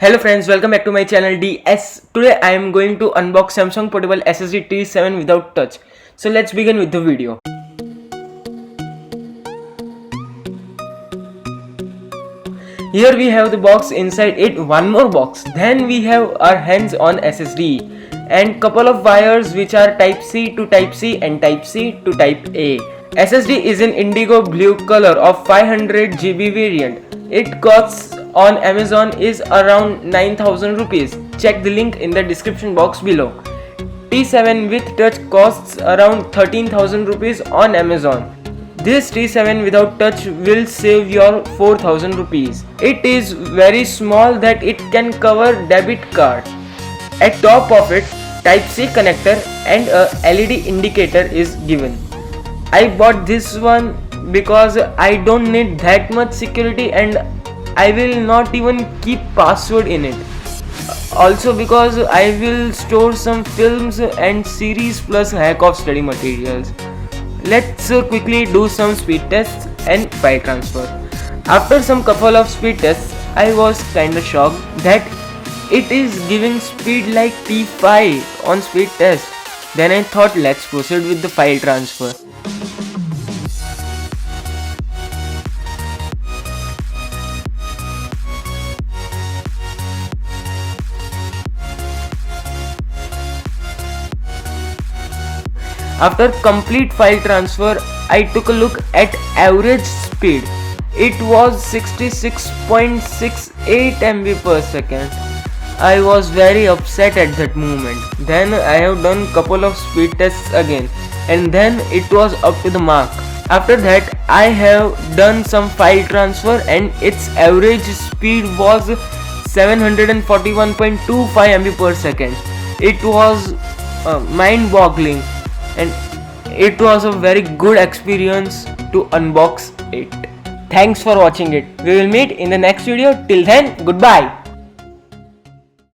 Hello friends, welcome back to my channel DS. Today I am going to unbox Samsung portable SSD T7 without touch. So let's begin with the video. Here we have the box, inside it one more box. Then we have our hands on SSD and couple of wires which are type C to type C and type C to type A. SSD is in indigo blue color of 500 GB variant. It costs on Amazon is around 9,000 rupees. Check the link in the description box below. T7 with touch costs around 13,000 rupees on Amazon. This T7 without touch will save your 4,000 rupees. It is very small that it can cover debit card. At top of it, type C connector and a LED indicator is given. I bought this one because I don't need that much security and I will not even keep password in it. Also because I will store some films and series plus hack of study materials. Let's quickly do some speed tests and file transfer. After some couple of speed tests, I was kinda shocked that it is giving speed like T5 on speed test. Then I thought let's proceed with the file transfer. After complete file transfer, I took a look at average speed. It was 66.68 MB per second. I was very upset at that moment. Then I have done couple of speed tests again and then it was up to the mark. After that I have done some file transfer and its average speed was 741.25 MB per second. It was mind-boggling. And it was a very good experience to unbox it. Thanks for watching it. We will meet in the next video. Till then, goodbye.